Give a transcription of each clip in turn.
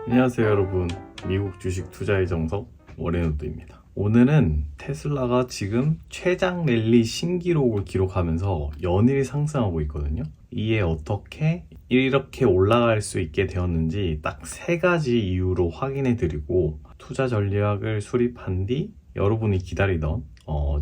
안녕하세요 여러분, 미국 주식 투자의 정석 워렌우드입니다. 오늘은 테슬라가 지금 최장 랠리 신기록을 기록하면서 연일 상승하고 있거든요. 이에 어떻게 이렇게 올라갈 수 있게 되었는지 딱 세 가지 이유로 확인해 드리고, 투자 전략을 수립한 뒤 여러분이 기다리던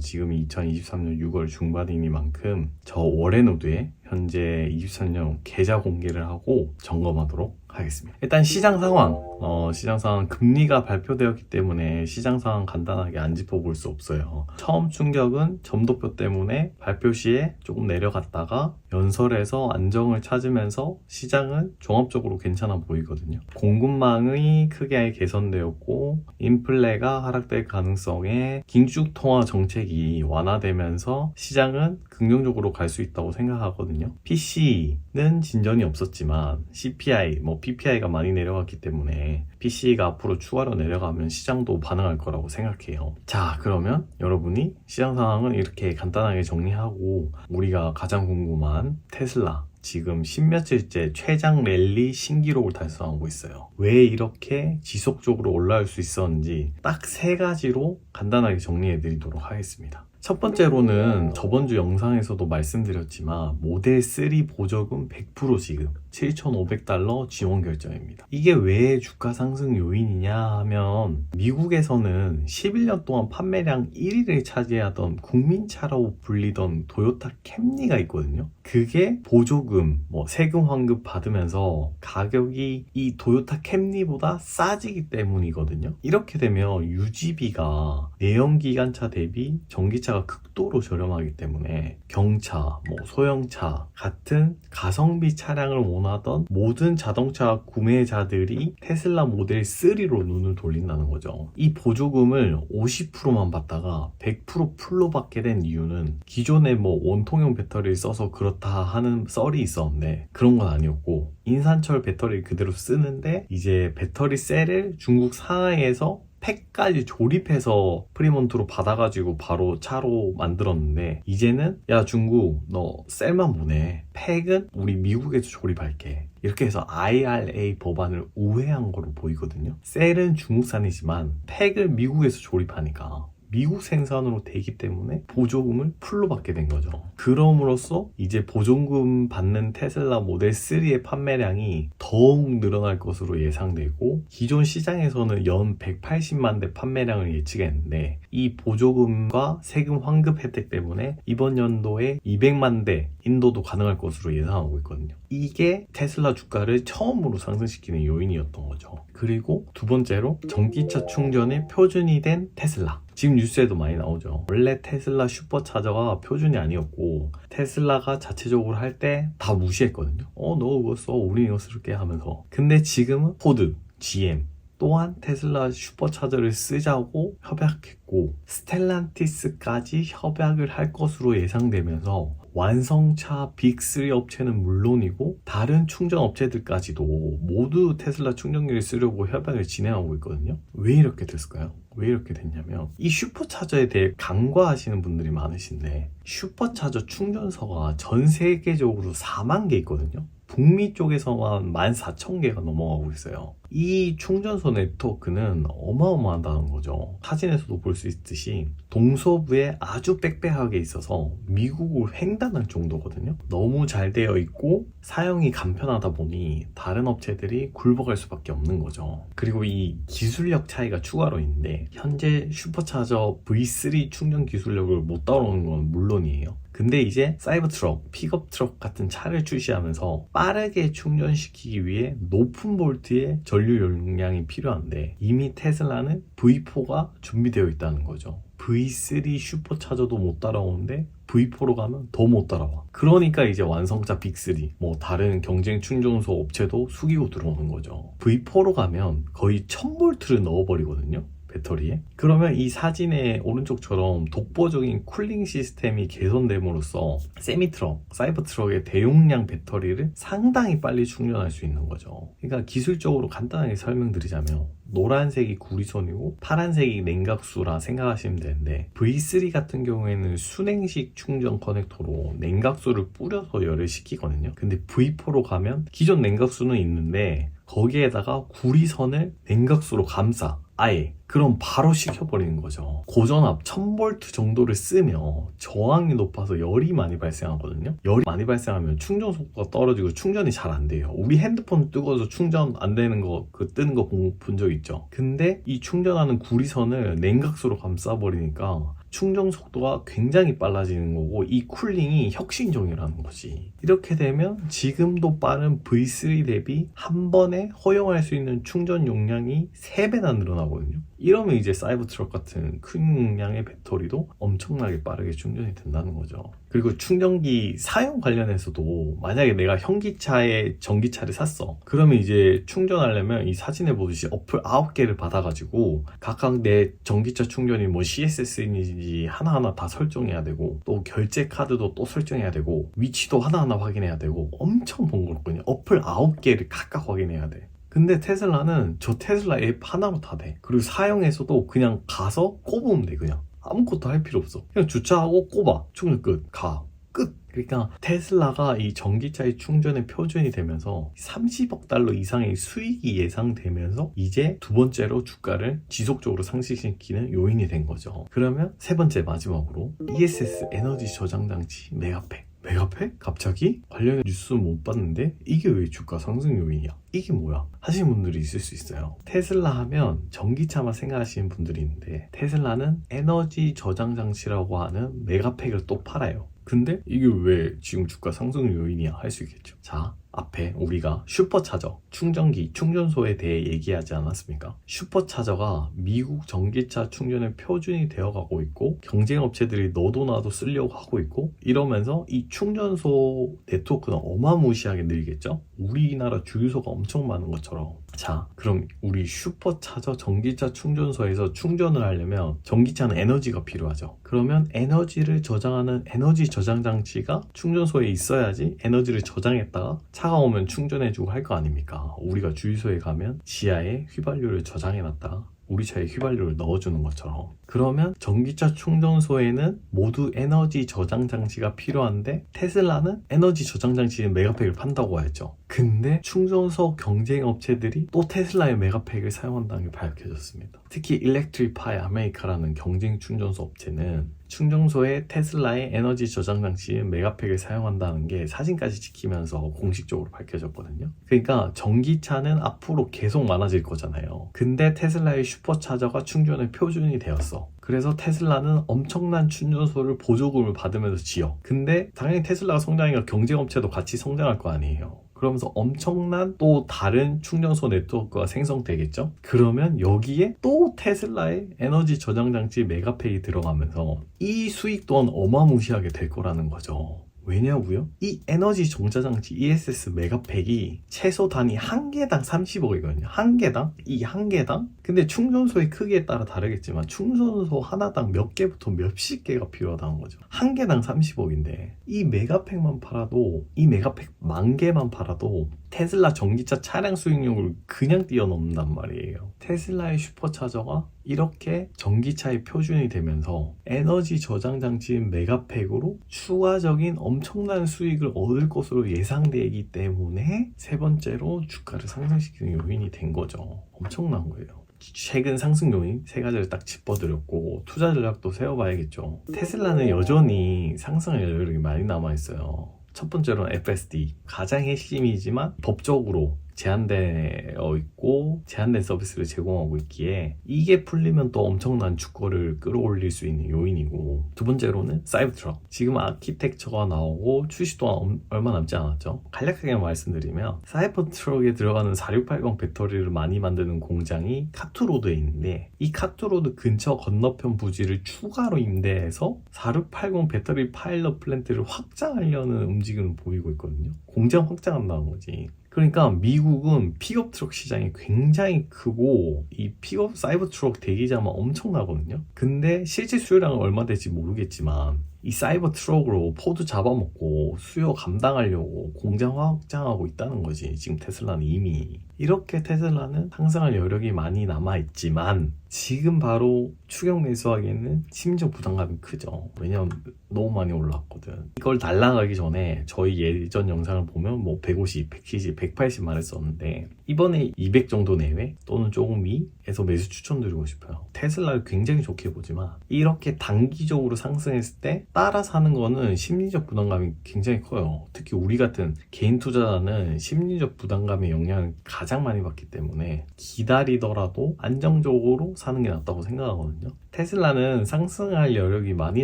지금이 2023년 6월 중반이니만큼 저 워렌우드의 현재 23년 계좌 공개를 하고 점검하도록 하겠습니다. 일단 시장 상황, 금리가 발표되었기 때문에 시장 상황 간단하게 안 짚어볼 수 없어요. 처음 충격은 점도표 때문에 발표 시에 조금 내려갔다가 연설에서 안정을 찾으면서 시장은 종합적으로 괜찮아 보이거든요. 공급망이 크게 개선되었고 인플레가 하락될 가능성에 긴축 통화 정책이 완화되면서 시장은 긍정적으로 갈 수 있다고 생각하거든요. PC는 진전이 없었지만 CPI, PPI가 많이 내려갔기 때문에 PC가 앞으로 추가로 내려가면 시장도 반응할 거라고 생각해요. 자, 그러면 여러분이 시장 상황은 이렇게 간단하게 정리하고, 우리가 가장 궁금한 테슬라 지금 십몇일째 최장 랠리 신기록을 달성하고 있어요. 왜 이렇게 지속적으로 올라올 수 있었는지 딱 세 가지로 간단하게 정리해 드리도록 하겠습니다. 첫 번째로는 저번주 영상에서도 말씀드렸지만 모델 3 보조금 100% 지급 7,500달러 지원 결정입니다. 이게 왜 주가 상승 요인이냐 하면, 미국에서는 11년 동안 판매량 1위를 차지하던 국민차라고 불리던 도요타 캠리가 있거든요. 그게 보조금, 세금 환급 받으면서 가격이 이 도요타 캠리보다 싸지기 때문이거든요. 이렇게 되면 유지비가 내연기관차 대비 전기차가 극도로 저렴하기 때문에 경차, 소형차 같은 가성비 차량을 원하던 모든 자동차 구매자들이 테슬라 모델 3로 눈을 돌린다는 거죠. 이 보조금을 50%만 받다가 100% 풀로 받게 된 이유는 기존에 원통형 배터리를 써서 그렇다 하는 썰이 있었는데, 그런 건 아니었고, 인산철 배터리를 그대로 쓰는데 이제 배터리 셀을 중국 상하이에서 팩까지 조립해서 프리몬트로 받아가지고 바로 차로 만들었는데, 이제는 야 중국 너 셀만 보내, 팩은 우리 미국에서 조립할게, 이렇게 해서 IRA 법안을 우회한 거로 보이거든요. 셀은 중국산이지만 팩을 미국에서 조립하니까 미국 생산으로 되기 때문에 보조금을 풀로 받게 된 거죠. 그럼으로써 이제 보조금 받는 테슬라 모델 3의 판매량이 더욱 늘어날 것으로 예상되고, 기존 시장에서는 연 180만 대 판매량을 예측했는데, 이 보조금과 세금 환급 혜택 때문에 이번 연도에 200만 대 인도도 가능할 것으로 예상하고 있거든요. 이게 테슬라 주가를 처음으로 상승시키는 요인이었던 거죠. 그리고 두 번째로 전기차 충전이 표준이 된 테슬라. 지금 뉴스에도 많이 나오죠. 원래 테슬라 슈퍼차저가 표준이 아니었고, 테슬라가 자체적으로 할 때 다 무시했거든요. 너 그거 써, 우리 이거 쓸게 하면서. 근데 지금은 포드, GM 또한 테슬라 슈퍼차저를 쓰자고 협약했고, 스텔란티스까지 협약을 할 것으로 예상되면서 완성차 빅3 업체는 물론이고 다른 충전 업체들까지도 모두 테슬라 충전기를 쓰려고 협약을 진행하고 있거든요. 왜 이렇게 됐을까요? 왜 이렇게 됐냐면, 이 슈퍼차저에 대해 간과하시는 분들이 많으신데, 슈퍼차저 충전소가 전 세계적으로 4만 개 있거든요. 북미 쪽에서만 14,000개가 넘어가고 있어요. 이 충전소 네트워크는 어마어마하다는 거죠. 사진에서도 볼 수 있듯이 동서부에 아주 빽빽하게 있어서 미국을 횡단할 정도거든요. 너무 잘 되어 있고 사용이 간편하다 보니 다른 업체들이 굴복할 수밖에 없는 거죠. 그리고 이 기술력 차이가 추가로 있는데, 현재 슈퍼차저 V3 충전 기술력을 못 따라오는 건 물론이에요. 근데 이제 사이버트럭, 픽업 트럭 같은 차를 출시하면서 빠르게 충전시키기 위해 높은 볼트의 전류 용량이 필요한데, 이미 테슬라는 V4가 준비되어 있다는 거죠. V3 슈퍼차저도 못 따라오는데 V4로 가면 더 못 따라와. 그러니까 이제 완성차 빅3, 다른 경쟁 충전소 업체도 숙이고 들어오는 거죠. V4로 가면 거의 1000볼트를 넣어버리거든요. 배터리에. 그러면 이 사진의 오른쪽처럼 독보적인 쿨링 시스템이 개선됨으로써 세미트럭, 사이버트럭의 대용량 배터리를 상당히 빨리 충전할 수 있는 거죠. 그러니까 기술적으로 간단하게 설명드리자면 노란색이 구리선이고 파란색이 냉각수라 생각하시면 되는데, V3 같은 경우에는 순행식 충전 커넥터로 냉각수를 뿌려서 열을 식히거든요. 근데 V4로 가면 기존 냉각수는 있는데 거기에다가 구리선을 냉각수로 감싸, 아예. 그럼 바로 식혀버리는 거죠. 고전압 1000V 정도를 쓰면 저항이 높아서 열이 많이 발생하거든요. 열이 많이 발생하면 충전 속도가 떨어지고 충전이 잘 안 돼요. 우리 핸드폰 뜨고서 충전 안 되는 거, 뜨는 거 본 적 있죠. 근데 이 충전하는 구리선을 냉각수로 감싸버리니까 충전 속도가 굉장히 빨라지는 거고, 이 쿨링이 혁신적이라는 거지. 이렇게 되면 지금도 빠른 V3 대비 한 번에 허용할 수 있는 충전 용량이 3배나 늘어나거든요. 이러면 이제 사이버트럭 같은 큰 용량의 배터리도 엄청나게 빠르게 충전이 된다는 거죠. 그리고 충전기 사용 관련해서도 만약에 내가 현기차에 전기차를 샀어. 그러면 이제 충전하려면 이 사진에 보듯이 어플 9개를 받아가지고 각각 내 전기차 충전이 뭐 CSS인지 하나하나 다 설정해야 되고, 또 결제 카드도 또 설정해야 되고, 위치도 하나하나 확인해야 되고, 엄청 번거롭거든요. 어플 9개를 각각 확인해야 돼. 근데 테슬라는 저 테슬라 앱 하나로 다 돼. 그리고 사용해서도 그냥 가서 꼽으면 돼. 그냥 아무것도 할 필요 없어. 그냥 주차하고 꼽아, 충전 끝, 가, 끝. 그러니까 테슬라가 이 전기차의 충전의 표준이 되면서 30억 달러 이상의 수익이 예상되면서 이제 두 번째로 주가를 지속적으로 상승시키는 요인이 된 거죠. 그러면 세 번째, 마지막으로 ESS 에너지 저장 장치 메가팩. 메가팩? 갑자기? 관련 뉴스 못 봤는데 이게 왜 주가 상승 요인이야? 이게 뭐야? 하시는 분들이 있을 수 있어요. 테슬라 하면 전기차만 생각하시는 분들이 있는데, 테슬라는 에너지 저장 장치라고 하는 메가팩을 또 팔아요. 근데 이게 왜 지금 주가 상승 요인이야 할 수 있겠죠. 자, 앞에 우리가 슈퍼차저, 충전기, 충전소에 대해 얘기하지 않았습니까? 슈퍼차저가 미국 전기차 충전의 표준이 되어가고 있고, 경쟁업체들이 너도 나도 쓰려고 하고 있고, 이러면서 이 충전소 네트워크는 어마무시하게 늘겠죠? 우리나라 주유소가 엄청 많은 것처럼. 자, 그럼 우리 슈퍼차저 전기차 충전소에서 충전을 하려면 전기차는 에너지가 필요하죠. 그러면 에너지를 저장하는 에너지 저장 장치가 충전소에 있어야지 에너지를 저장했다가 차가 오면 충전해주고 할 거 아닙니까? 우리가 주유소에 가면 지하에 휘발유를 저장해놨다가 우리 차에 휘발유를 넣어주는 것처럼. 그러면 전기차 충전소에는 모두 에너지 저장 장치가 필요한데, 테슬라는 에너지 저장 장치인 메가팩을 판다고 했죠. 근데 충전소 경쟁 업체들이 또 테슬라의 메가팩을 사용한다는 게 밝혀졌습니다. 특히 일렉트리파이 아메리카라는 경쟁 충전소 업체는 충전소에 테슬라의 에너지 저장 장치인 메가팩을 사용한다는 게 사진까지 찍히면서 공식적으로 밝혀졌거든요. 그러니까 전기차는 앞으로 계속 많아질 거잖아요. 근데 테슬라의 슈퍼차저가 충전의 표준이 되었어. 그래서 테슬라는 엄청난 충전소를 보조금을 받으면서 지어. 근데 당연히 테슬라가 성장하니까 경쟁업체도 같이 성장할 거 아니에요. 그러면서 엄청난 또 다른 충전소 네트워크가 생성되겠죠? 그러면 여기에 또 테슬라의 에너지 저장 장치 메가팩이 들어가면서 이 수익 또한 어마무시하게 될 거라는 거죠. 왜냐고요? 이 에너지 정자장치 ESS 메가팩이 최소 단위 한 개당 30억이거든요. 한 개당? 이 한 개당? 근데 충전소의 크기에 따라 다르겠지만 충전소 하나당 몇 개부터 몇십 개가 필요하다는 거죠. 한 개당 30억인데 이 메가팩만 팔아도, 이 메가팩 10,000개만 팔아도 테슬라 전기차 차량 수익률을 그냥 뛰어넘는단 말이에요. 테슬라의 슈퍼차저가 이렇게 전기차의 표준이 되면서 에너지 저장 장치인 메가팩으로 추가적인 엄청난 수익을 얻을 것으로 예상되기 때문에 세 번째로 주가를 상승시키는 요인이 된 거죠. 엄청난 거예요. 최근 상승 요인 3가지를 딱 짚어드렸고, 투자 전략도 세워봐야겠죠. 테슬라는 여전히 상승할 여력이 많이 남아있어요. 첫 번째로는 FSD, 가장 핵심이지만 법적으로 제한되어 있고 제한된 서비스를 제공하고 있기에 이게 풀리면 또 엄청난 주가를 끌어올릴 수 있는 요인이고, 두 번째로는 사이버트럭. 지금 아키텍처가 나오고 출시 또한 얼마 남지 않았죠. 간략하게 말씀드리면 사이버트럭에 들어가는 4680 배터리를 많이 만드는 공장이 카투로드에 있는데, 이 카투로드 근처 건너편 부지를 추가로 임대해서 4680 배터리 파일럿 플랜트를 확장하려는 움직임을 보이고 있거든요. 공장 확장한다는 거지. 그러니까 미국은 픽업 트럭 시장이 굉장히 크고 이 픽업 사이버 트럭 대기자만 엄청나거든요. 근데 실제 수요량은 얼마 될지 모르겠지만 이 사이버 트럭으로 포드 잡아먹고 수요 감당하려고 공장 확장하고 있다는 거지. 지금 테슬라는 이미. 이렇게 테슬라는 상승할 여력이 많이 남아있지만 지금 바로 추격 매수하기에는 심지어 부담감이 크죠. 왜냐면 너무 많이 올랐거든. 이걸 날아가기 전에 저희 예전 영상을 보면 뭐 150, 170, 180 말했었는데 이번에 200 정도 내외 또는 조금 위에서 매수 추천드리고 싶어요. 테슬라를 굉장히 좋게 보지만 이렇게 단기적으로 상승했을 때 따라 사는 거는 심리적 부담감이 굉장히 커요. 특히 우리 같은 개인 투자자는 심리적 부담감의 영향을 가장 많이 받기 때문에 기다리더라도 안정적으로 사는 게 낫다고 생각하거든요. 테슬라는 상승할 여력이 많이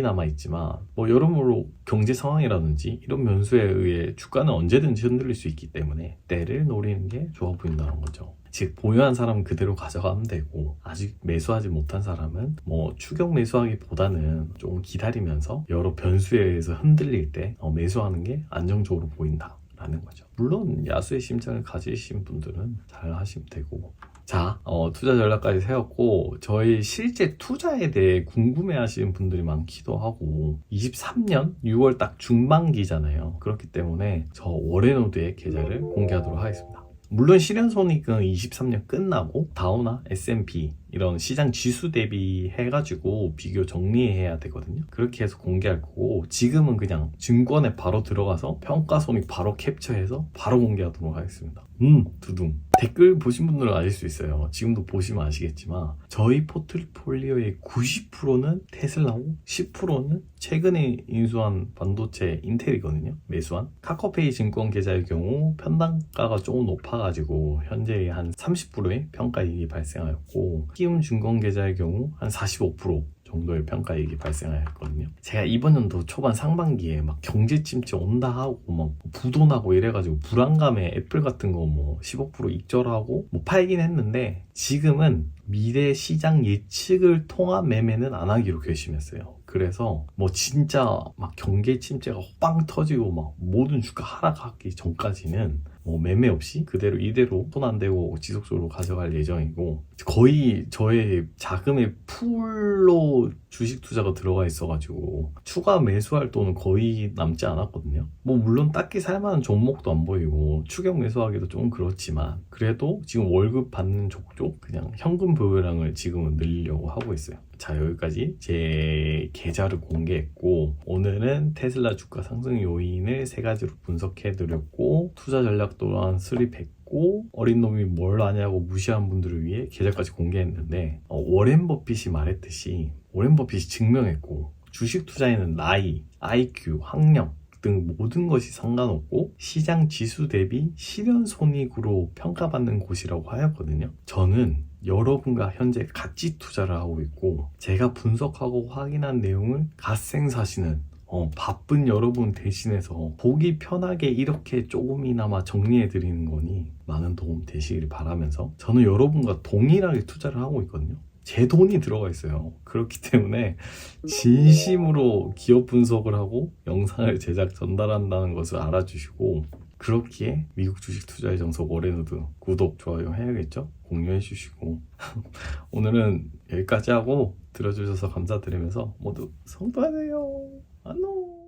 남아있지만 뭐 여러모로 경제 상황이라든지 이런 변수에 의해 주가는 언제든지 흔들릴 수 있기 때문에 때를 노리는 게 좋아 보인다는 거죠. 즉 보유한 사람은 그대로 가져가면 되고 아직 매수하지 못한 사람은 뭐 추격 매수하기보다는 조금 기다리면서 여러 변수에 의해서 흔들릴 때 매수하는 게 안정적으로 보인다 라는 거죠. 물론 야수의 심장을 가지신 분들은 잘 하시면 되고. 자, 투자 전략까지 세웠고 저희 실제 투자에 대해 궁금해 하시는 분들이 많기도 하고 23년 6월 딱 중반기잖아요. 그렇기 때문에 저 워렌호드의 계좌를 공개하도록 하겠습니다. 물론 실현손익은 23년 끝나고 다우나 S&P 이런 시장 지수 대비해가지고 비교 정리해야 되거든요. 그렇게 해서 공개할 거고 지금은 그냥 증권에 바로 들어가서 평가손익 바로 캡처해서 바로 공개하도록 하겠습니다. 두둥. 댓글 보신 분들은 아실 수 있어요. 지금도 보시면 아시겠지만 저희 포트폴리오의 90%는 테슬라고 10%는 최근에 인수한 반도체 인텔이거든요. 매수한. 카카오페이 증권 계좌의 경우 편당가가 조금 높아가지고 현재 한 30%의 평가이익이 발생하였고 키움 증권 계좌의 경우 한 45% 정도의 평가이익이 발생하였거든요. 제가 이번 연도 초반 상반기에 막 경제 침체 온다 하고 막 부도나고 이래가지고 불안감에 애플 같은 거 뭐 15% 익절하고 뭐 팔긴 했는데 지금은 미래 시장 예측을 통한 매매는 안 하기로 결심했어요. 그래서 뭐 진짜 막 경기 침체가 빵 터지고 막 모든 주가 하락하기 전까지는 뭐 매매 없이 그대로 이대로 손 안 대고 지속적으로 가져갈 예정이고 거의 저의 자금의 풀로 주식 투자가 들어가 있어가지고 추가 매수할 돈은 거의 남지 않았거든요. 뭐 물론 딱히 살만한 종목도 안 보이고 추격 매수하기도 좀 그렇지만 그래도 지금 월급 받는 족족 그냥 현금 보유량을 지금은 늘리려고 하고 있어요. 자, 여기까지 제 계좌를 공개했고 오늘은 테슬라 주가 상승 요인을 3가지로 분석해 드렸고 투자 전략 또한 수립했고 어린 놈이 뭘 아냐고 무시한 분들을 위해 계좌까지 공개했는데 워렌 버핏이 말했듯이 워렌 버핏이 증명했고 주식 투자에는 나이, IQ, 학력 등 모든 것이 상관없고 시장 지수 대비 실현 손익으로 평가받는 곳이라고 하였거든요. 저는 여러분과 현재 같이 투자를 하고 있고 제가 분석하고 확인한 내용을 갓생 사시는 바쁜 여러분 대신해서 보기 편하게 이렇게 조금이나마 정리해 드리는 거니 많은 도움 되시길 바라면서 저는 여러분과 동일하게 투자를 하고 있거든요. 제 돈이 들어가 있어요. 그렇기 때문에 진심으로 기업 분석을 하고 영상을 제작 전달한다는 것을 알아주시고 그렇기에 미국 주식 투자의 정석 워렌호드 구독, 좋아요 해야겠죠? 공유해 주시고 오늘은 여기까지 하고 들어주셔서 감사드리면서 모두 성도하세요. 안녕.